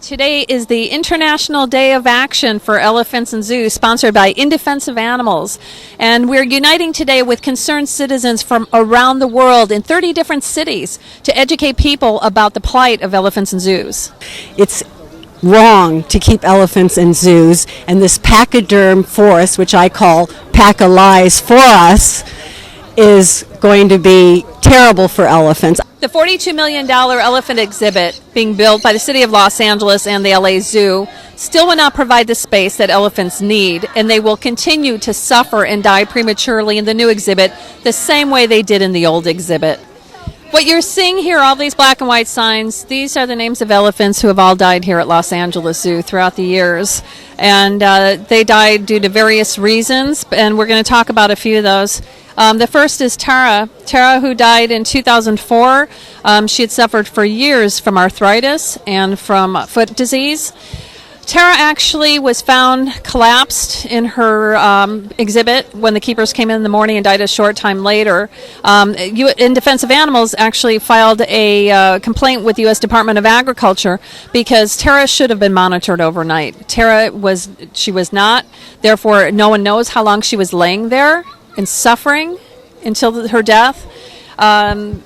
Today is the International Day of Action for Elephants and Zoos, sponsored by In Defense of Animals. And we're uniting today with concerned citizens from around the world in 30 different cities to educate people about the plight of elephants and zoos. It's wrong to keep elephants in zoos, and this pachyderm forest, which I call pack of lies for us, is going to be terrible for elephants. The $42 million elephant exhibit being built by the City of Los Angeles and the LA Zoo still will not provide the space that elephants need, and they will continue to suffer and die prematurely in the new exhibit the same way they did in the old exhibit. What you're seeing here, all these black and white signs, these are the names of elephants who have all died here at Los Angeles Zoo throughout the years. And they died due to various reasons, and we're going to talk about a few of those. The first is Tara, who died in 2004. She had suffered for years from arthritis and from foot disease. Tara actually was found collapsed in her exhibit when the keepers came in the morning and died a short time later. In Defense of Animals actually filed a complaint with the U.S. Department of Agriculture because Tara should have been monitored overnight. She was not. Therefore, no one knows how long she was laying there and suffering until her death. Tara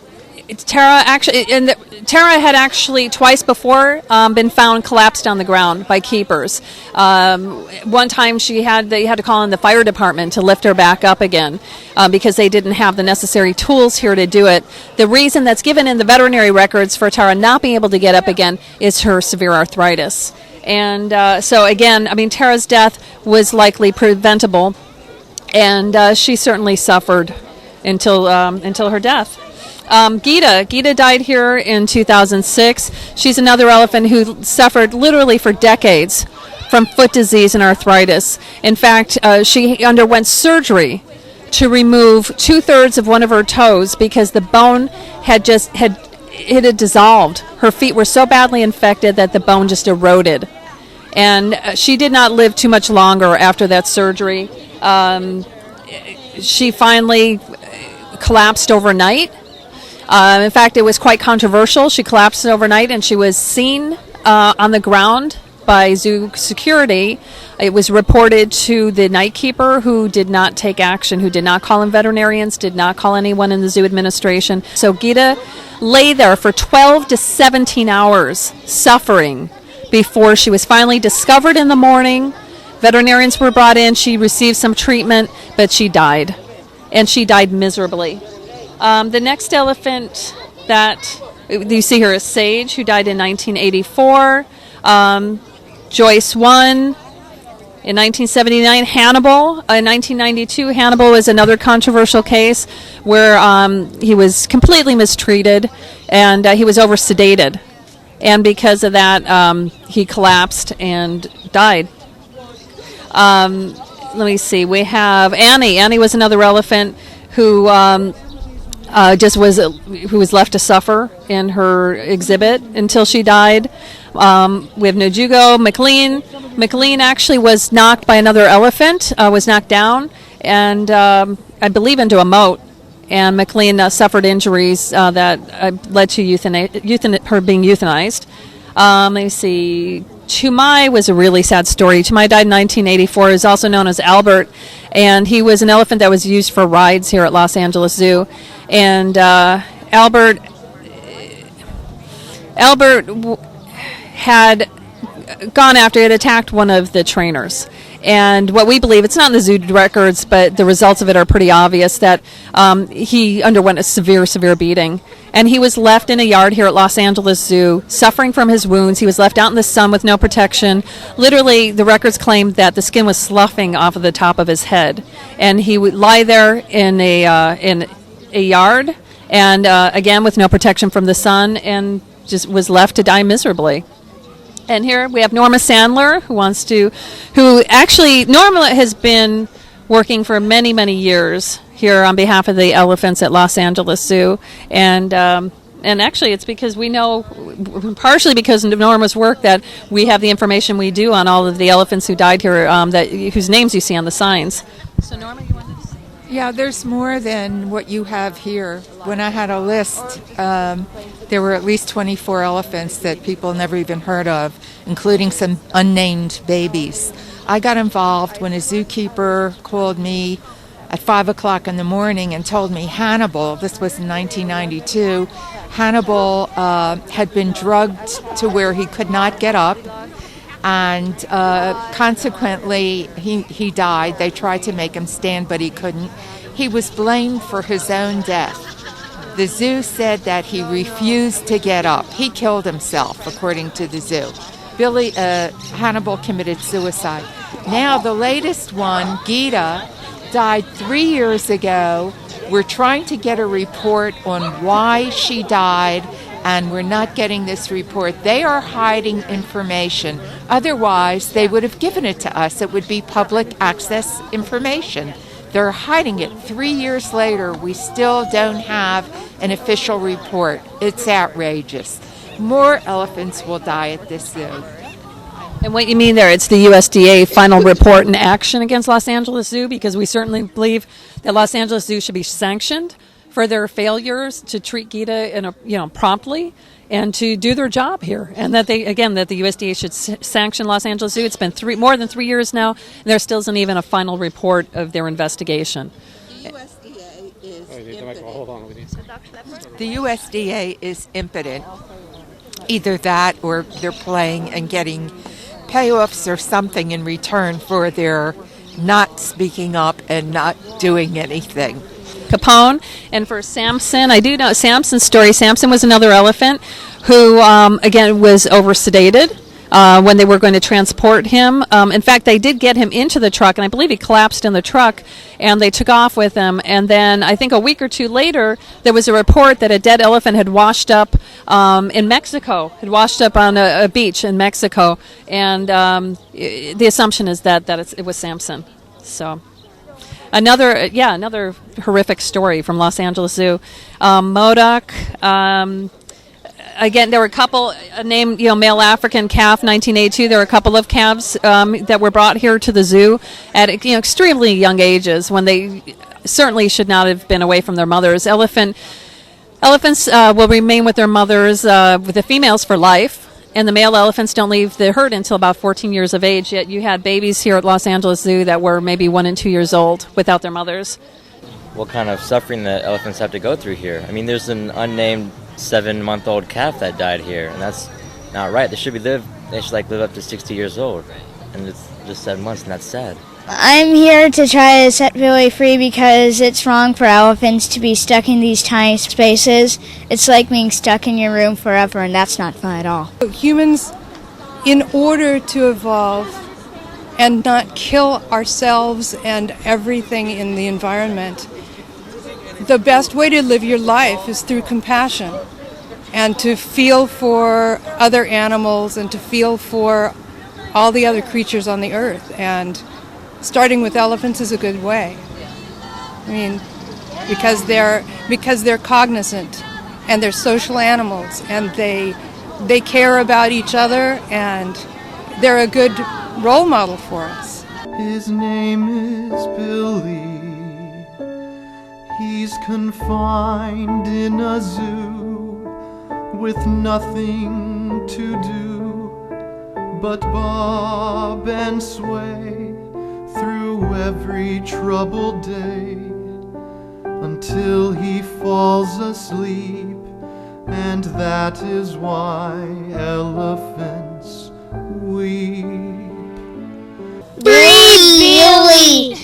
had actually twice before been found collapsed on the ground by keepers. One time they had to call in the fire department to lift her back up again because they didn't have the necessary tools here to do it. The reason that's given in the veterinary records for Tara not being able to get up again is her severe arthritis. And so again, Tara's death was likely preventable, and she certainly suffered until her death. Geeta died here in 2006. She's another elephant who suffered literally for decades from foot disease and arthritis. In fact, she underwent surgery to remove 2/3 of one of her toes because the bone had dissolved. Her feet were so badly infected that the bone just eroded. And she did not live too much longer after that surgery. She finally collapsed overnight. In fact, it was quite controversial. She collapsed overnight, and she was seen on the ground by zoo security. It was reported to the night keeper, who did not take action, who did not call in veterinarians, did not call anyone in the zoo administration. So Geeta lay there for 12 to 17 hours suffering before she was finally discovered in the morning. Veterinarians were brought in. She received some treatment, but she died, and she died miserably. The next elephant that you see here is Sage, who died in 1984. Joyce won in 1979. Hannibal in 1992. Hannibal is another controversial case where he was completely mistreated and he was over-sedated. And because of that, he collapsed and died. Let me see. We have Annie. Annie was another elephant who who was left to suffer in her exhibit until she died. We have Nojugo. McLean actually was knocked by another elephant, was knocked down, and I believe into a moat. And McLean suffered injuries that led to her being euthanized. Let me see. Chumai was a really sad story. Chumai died in 1984. He is also known as Albert, and he was an elephant that was used for rides here at Los Angeles Zoo. And Albert had gone after it, attacked one of the trainers. And what we believe, it's not in the zoo records, but the results of it are pretty obvious, that he underwent a severe beating. And he was left in a yard here at Los Angeles Zoo, suffering from his wounds. He was left out in the sun with no protection. Literally, the records claim that the skin was sloughing off of the top of his head. And he would lie there in a yard, and again, with no protection from the sun, and just was left to die miserably. And here we have Norma Sandler, Norma has been working for many, many years here on behalf of the elephants at Los Angeles Zoo. And actually it's because we know, partially because of Norma's work, that we have the information we do on all of the elephants who died here, whose names you see on the signs. So Norma, you want to say? Yeah, there's more than what you have here. When I had a list, there were at least 24 elephants that people never even heard of, including some unnamed babies. I got involved when a zookeeper called me at 5 o'clock in the morning and told me Hannibal, this was in 1992, Hannibal had been drugged to where he could not get up, and consequently he died. They tried to make him stand, but he couldn't. He was blamed for his own death. The zoo said that he refused to get up. He killed himself, according to the zoo. Hannibal committed suicide. Now the latest one, Geeta, died 3 years ago. We're trying to get a report on why she died, and we're not getting this report. They are hiding information. Otherwise, they would have given it to us. It would be public access information. They're hiding it. 3 years later, we still don't have an official report. It's outrageous. More elephants will die at this zoo. And what you mean there, it's the USDA final report in action against Los Angeles Zoo, because we certainly believe that Los Angeles Zoo should be sanctioned for their failures to treat Geeta promptly and to do their job here, and that the USDA should sanction Los Angeles Zoo. It's been more than 3 years now, and there still isn't even a final report of their investigation. The USDA is impotent. Either that, or they're playing and getting payoffs or something in return for their not speaking up and not doing anything. Capone. And for Samson, I do know Samson's story. Samson was another elephant who, again, was oversedated when they were going to transport him. In fact, they did get him into the truck, and I believe he collapsed in the truck, and they took off with him. And then I think a week or two later, there was a report that a dead elephant had washed up in Mexico, had washed up on a beach in Mexico. And the assumption is that it was Samson. So another horrific story from Los Angeles Zoo. Modoc. Again, there were a couple named, male African calf, 1982. There were a couple of calves that were brought here to the zoo at extremely young ages, when they certainly should not have been away from their mothers. Elephants will remain with their mothers, with the females for life, and the male elephants don't leave the herd until about 14 years of age. Yet you had babies here at Los Angeles Zoo that were maybe 1 and 2 years old without their mothers. What kind of suffering the elephants have to go through here? I mean, there's an unnamed 7-month-old calf that died here, and that's not right. They should live up to 60 years old, and it's just 7 months, and that's sad. I'm here to try to set Billy free because it's wrong for elephants to be stuck in these tiny spaces. It's like being stuck in your room forever, and that's not fun at all. Humans, in order to evolve and not kill ourselves and everything in the environment, the best way to live your life is through compassion, and to feel for other animals and to feel for all the other creatures on the earth. And starting with elephants is a good way. I mean, because they're cognizant and they're social animals, and they care about each other, and they're a good role model for us. His name is Billy. He's confined in a zoo with nothing to do but bob and sway through every troubled day until he falls asleep, and that is why elephants weep. Free Billy!